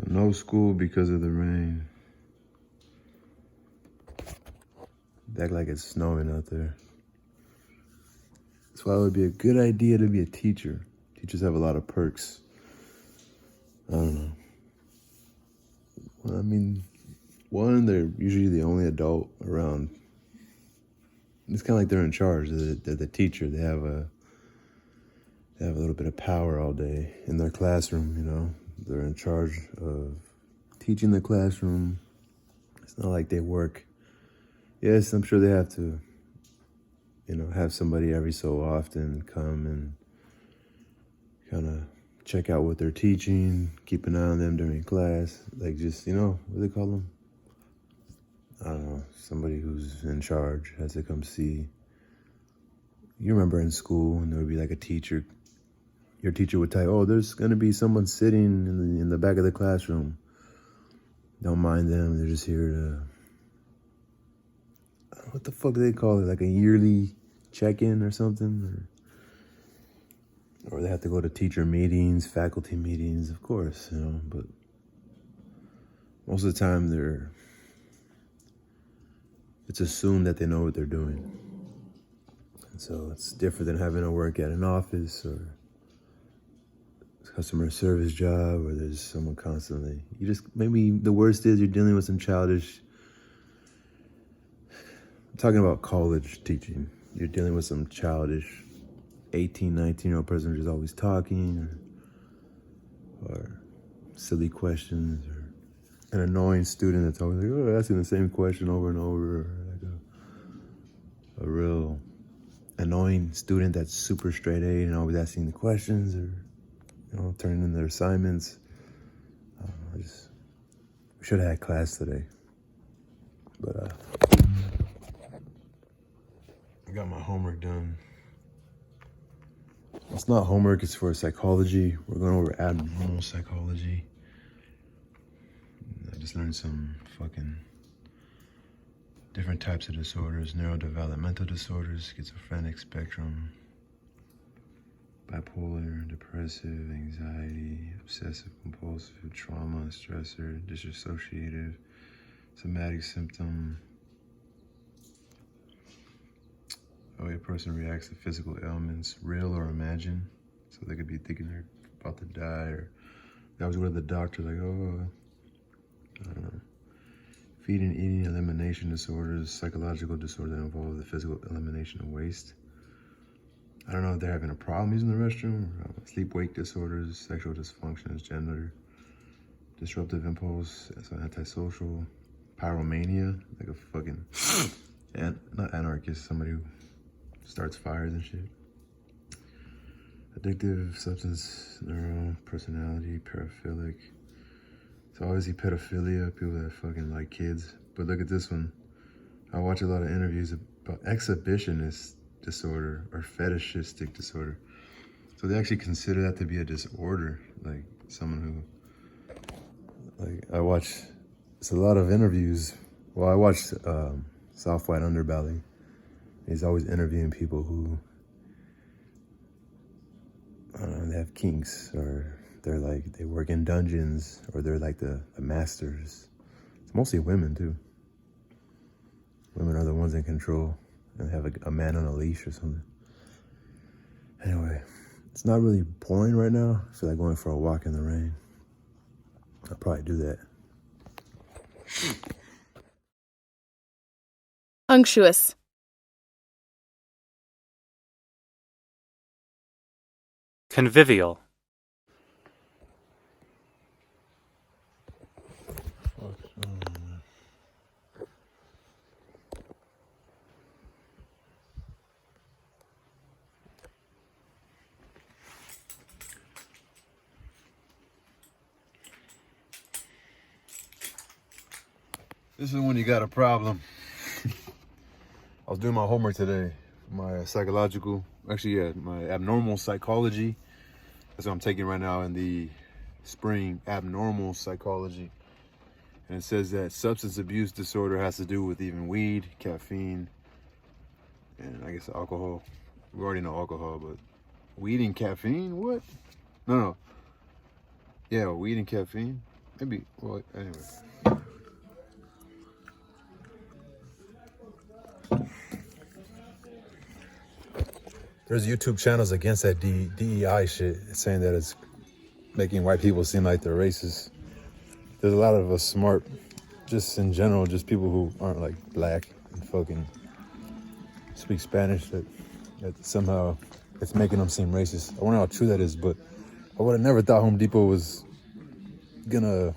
No school because of the rain. Act like it's snowing out there. That's why it would be a good idea to be a teacher. Teachers have a lot of perks. I don't know. Well, I mean, one, they're usually the only adult around. It's kind of like they're in charge. They're the teacher. They have a little bit of power all day in their classroom, you know. They're in charge of teaching the classroom. It's not like they work. Yes, I'm sure they have to, you know, have somebody every so often come and kind of check out what they're teaching, keep an eye on them during class. Like just, you know, what do they call them? I don't know, somebody who's in charge has to come see. You remember in school, and there would be like a teacher. Your teacher would tell you, oh, there's going to be someone sitting in the back of the classroom. Don't mind them. They're just here to, what the fuck do they call it? Like a yearly check-in or something? Or they have to go to teacher meetings, faculty meetings, of course, you know. But most of the time, it's assumed that they know what they're doing. And so it's different than having to work at an office or customer service job where there's someone constantly. Maybe the worst is you're dealing with some childish. I'm talking about college teaching. You're dealing with some childish 18, 19-year-old person who's always talking or silly questions, or an annoying student that's always like, oh, asking the same question over and over, or like a real annoying student that's super straight A and always asking the questions, or, you know, turning in their assignments. We should have had class today. But I got my homework done. It's not homework, it's for psychology. We're going over abnormal psychology. I just learned some fucking different types of disorders: neurodevelopmental disorders, schizophrenic spectrum, bipolar, depressive, anxiety, obsessive compulsive, trauma, stressor, dissociative, somatic symptom. The way a person reacts to physical ailments, real or imagined. So they could be thinking they're about to die, or they always go to the doctor like, oh, I don't know. Feeding, eating, elimination disorders, psychological disorders that involve the physical elimination of waste. I don't know if they're having a problem using the restroom. Sleep-wake disorders, sexual dysfunction, gender, disruptive impulse, so antisocial, pyromania, like a fucking, not anarchist, somebody who starts fires and shit. Addictive substance, neural, personality, paraphilic. So obviously pedophilia, people that fucking like kids. But look at this one. I watch a lot of interviews about exhibitionist disorder or fetishistic disorder. So they actually consider that to be a disorder. Like someone who, like I watch, it's a lot of interviews. Well, I watched Soft White Underbelly. He's always interviewing people who, I don't know, they have kinks, or they work in dungeons, or they're like the masters. It's mostly women too. Women are the ones in control and have a man on a leash or something. Anyway, it's not really pouring right now. I feel like going for a walk in the rain. I'll probably do that. Unctuous. Convivial. This is when you got a problem. I was doing my homework today, my psychological, my abnormal psychology. That's what I'm taking right now in the spring, abnormal psychology. And it says that substance abuse disorder has to do with even weed, caffeine, and I guess alcohol. We already know alcohol, but weed and caffeine? What? No. Yeah, weed and caffeine. Maybe. Well, anyway. There's YouTube channels against that DEI shit. It's saying that it's making white people seem like they're racist. There's a lot of us smart, just in general, just people who aren't like black and fucking speak Spanish that somehow it's making them seem racist. I wonder how true that is, but I would have never thought Home Depot was gonna,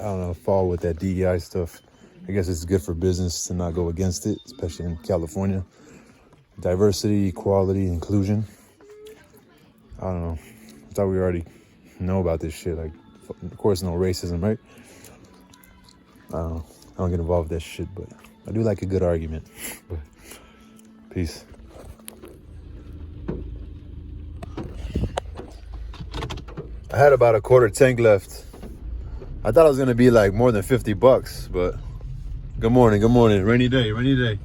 I don't know, fall with that DEI stuff. I guess it's good for business to not go against it, especially in California. Diversity, equality, inclusion. I don't know. I thought we already know about this shit. Like, of course, no racism, right? I don't know. I don't get involved with that shit, but I do like a good argument. But peace. I had about a quarter tank left. I thought it was gonna be like more than $50, but good morning, good morning. Rainy day, rainy day.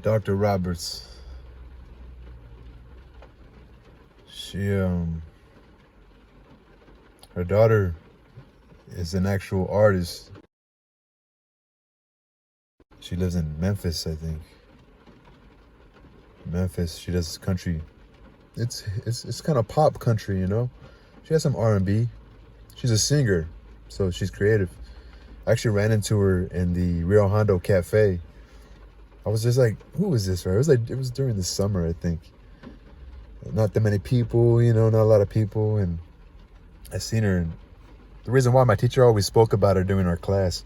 Dr. Roberts. Her daughter is an actual artist. She lives in Memphis, I think. Memphis. She does country. It's kind of pop country, you know. She has some R&B. She's a singer, so she's creative. I actually ran into her in the Rio Hondo Cafe. I was just like, who is this? Right? It was during the summer, I think. Not that many people, you know, not a lot of people, and I seen her. And the reason why my teacher always spoke about her during our class,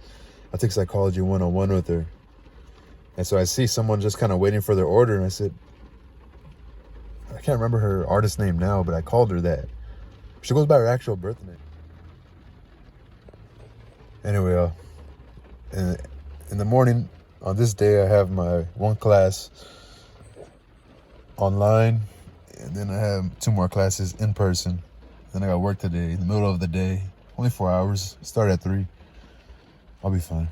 I took psychology 101 with her. And so I see someone just kind of waiting for their order, and I said, I can't remember her artist name now, but I called her that. She goes by her actual birth name. Anyway, in the morning, on this day, I have my one class online, and then I have 2 more classes in person. Then I got work today, in the middle of the day, only 4 hours, start at 3. I'll be fine.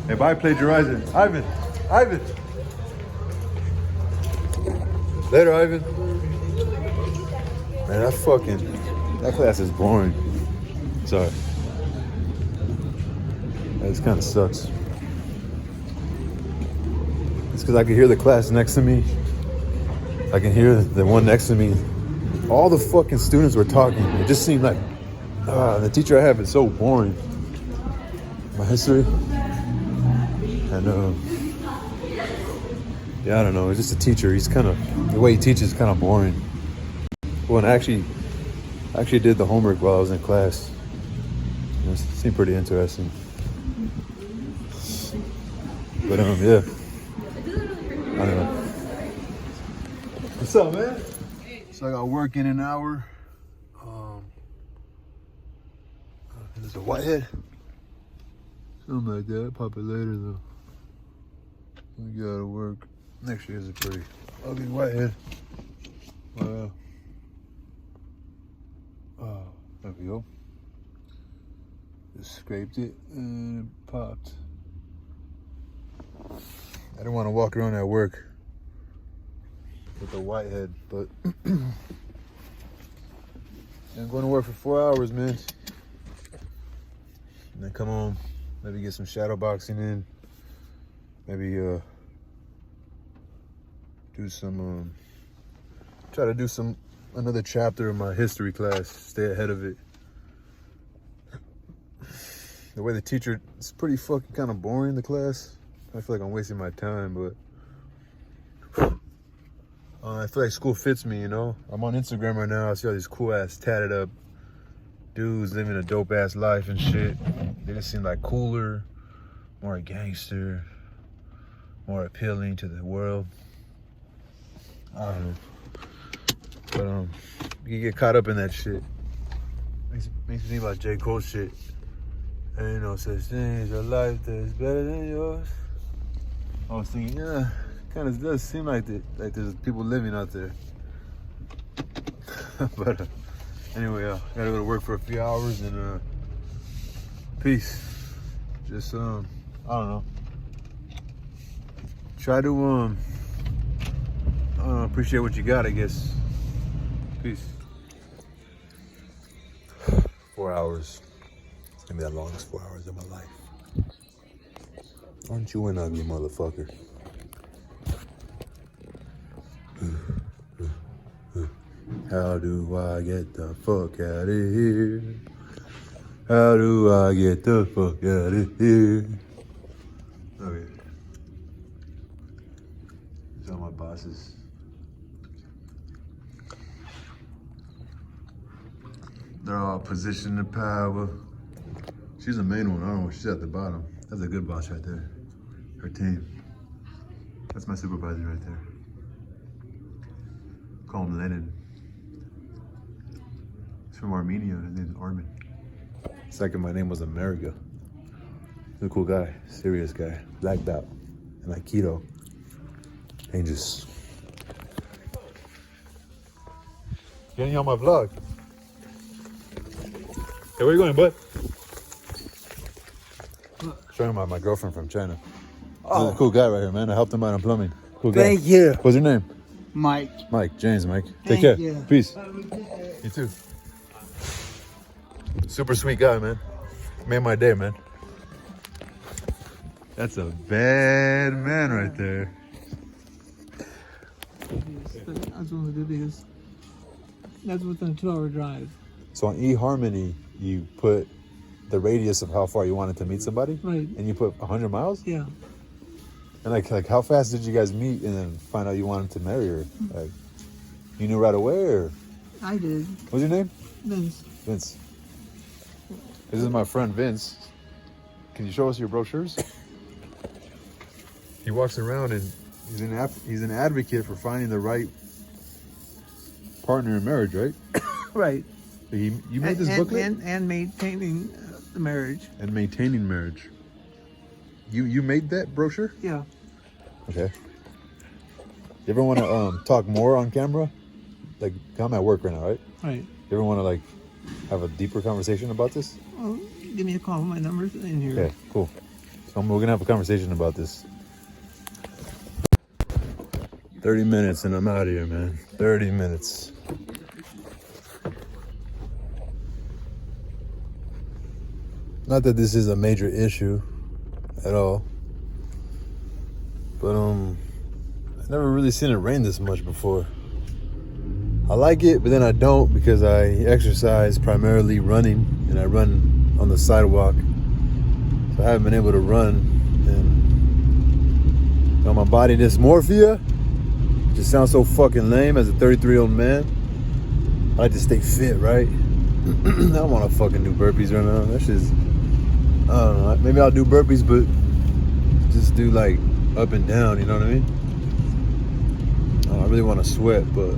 Hey, bye, plagiarizing. Ivan! Later, Ivan. Man, that class is boring. Sorry. That just kind of sucks. It's because I can hear the class next to me. I can hear the one next to me. All the fucking students were talking. It just seemed like, the teacher I have is so boring. My history. And, yeah, I don't know. It's just a teacher. He's kind of, the way he teaches is kind of boring. Well, and I actually did the homework while I was in class. It seemed pretty interesting. But, yeah. I don't know. What's up, man? So I got work in an hour. There's a whitehead. Something like that. Pop it later, though. We gotta work. Next year's a pretty ugly whitehead. There we go. Just scraped it and it popped. I didn't want to walk around at work with a whitehead, but I'm going to work for 4 hours, man. And then come home, maybe get some shadow boxing in. Maybe try to do another chapter of my history class, stay ahead of it. The way the teacher, it's pretty fucking kind of boring, the class. I feel like I'm wasting my time, but I feel like school fits me, you know? I'm on Instagram right now, I see all these cool ass tatted up dudes living a dope ass life and shit. They just seem like cooler, more gangster, more appealing to the world. I don't know. But you get caught up in that shit. Makes me think about J. Cole shit. Ain't no such thing as a life that's better than yours. I was thinking, yeah, kind of does seem like there's people living out there. But Anyway, gotta go to work for a few hours and peace. Just I don't know. Try to appreciate what you got, I guess. Peace. 4 hours. It's gonna be the longest 4 hours of my life. Aren't you an ugly motherfucker? How do I get the fuck out of here? How do I get the fuck out of here? Okay. These are my bosses. They're all positioned in power. She's the main one. I don't know. She's at the bottom. That's a good boss right there. Her team. That's my supervisor right there. Call him Lenin. He's from Armenia. His name's Armin. Second, my name was America. He's a cool guy. Serious guy. Black belt. And Aikido. And just... Getting on my vlog. Hey, where you going, bud? Showing my girlfriend from China. Oh. He's a cool guy right here, man. I helped him out on plumbing. Cool guy. Thank you. What's your name? Mike. Mike. James, Mike. Take Thank care. you. Peace. You too. Super sweet guy, man. Made my day, man. That's a bad man right there. That's one of the biggest. That's within a 2-hour drive. So on eHarmony, you put the radius of how far you wanted to meet somebody, Right. and you put 100 miles. Yeah. And like how fast did you guys meet and then find out you wanted to marry her? Like, you knew right away, or I did. what's your name? Vince. Vince. This is my friend Vince. Can you show us your brochures? He walks around and he's an advocate for finding the right partner in marriage, right? Right. So you made this booklet? And maintaining the marriage. And maintaining marriage. You made that brochure? Yeah. Okay. You ever want to talk more on camera? Like, I'm at work right now, right? Right. You ever want to like have a deeper conversation about this? Well, give me a call. My number's in here. Okay, cool. So we're gonna have a conversation about this. 30 minutes and I'm out of here, man. 30 minutes. Not that this is a major issue at all, but I've never really seen it rain this much before. I like it, but then I don't, because I exercise primarily running, and I run on the sidewalk. So I haven't been able to run, and my body dysmorphia just sounds so fucking lame as a 33-year-old man. I like to stay fit, right? I don't want to fucking do burpees right now. That shit's, I don't know. Maybe I'll do burpees, but just do like up and down, you know what I mean? I really want to sweat, but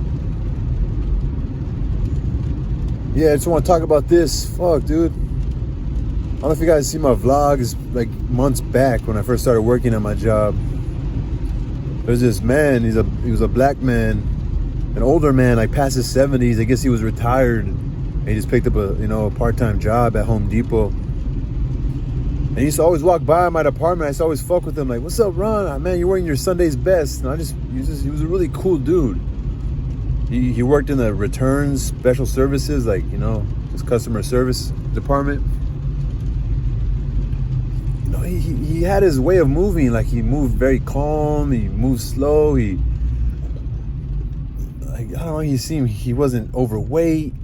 yeah, I just want to talk about this. Fuck, dude. I don't know if you guys see my vlogs like months back when I first started working at my job. There's this man, he was a black man, an older man, like past his 70s. I guess he was retired. And he just picked up a part-time job at Home Depot. And he used to always walk by my apartment. I used to always fuck with him, like, "What's up, Ron? Man, you're wearing your Sunday's best." And he was a really cool dude. He worked in the returns special services, like, just customer service department. He had his way of moving. Like, he moved very calm. He moved slow. I don't know. He wasn't overweight.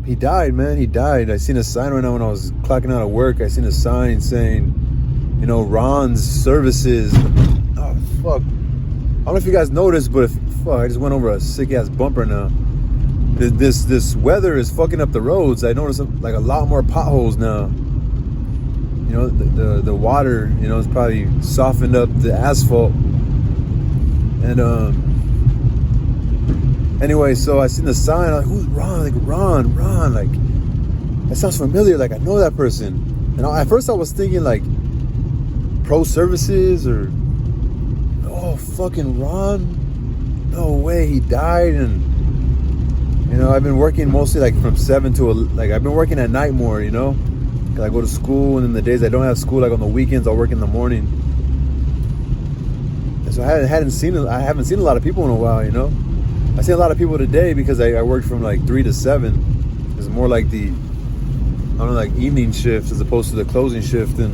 He died, man. He died. I seen a sign right now when I was clocking out of work. I seen a sign saying, Ron's services. Oh, fuck. I don't know if you guys noticed, but I just went over a sick ass bumper now. This weather is fucking up the roads. I noticed like a lot more potholes now. The water, it's probably softened up the asphalt. And anyway, so I seen the sign. I'm like, who's Ron? Like, Ron. Like, that sounds familiar. Like, I know that person. And at first I was thinking like Pro Services or fucking Ron. no way, he died. And you know, I've been working mostly like from 7 to like I've been working at night more, you know, because I go to school, and then the days I don't have school, like on the weekends, I'll work in the morning. And so I haven't seen a lot of people in a while, you know. I see a lot of people today because I worked from like 3 to 7. It's more like the, I don't know, like evening shift as opposed to the closing shift. And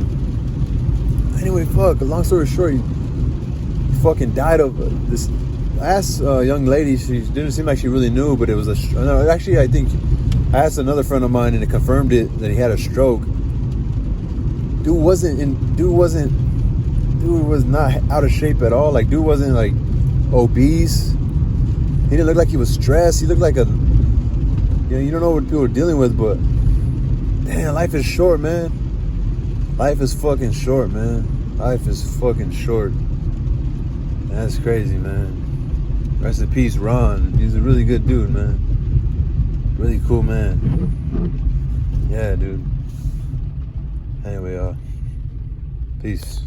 anyway, fuck, long story short, he fucking died of this. I asked a young lady, she didn't seem like she really knew, but it was actually, I think I asked another friend of mine and it confirmed it, that he had a stroke. Dude was not out of shape at all. Like, dude wasn't like obese. He didn't look like he was stressed. He looked like a, you know, you don't know what people are dealing with, but damn, life is short, man. Life is fucking short, man. Life is fucking short. And that's crazy, man. Rest in peace, Ron. He's a really good dude, man. Really cool man. Yeah, dude. Anyway, peace.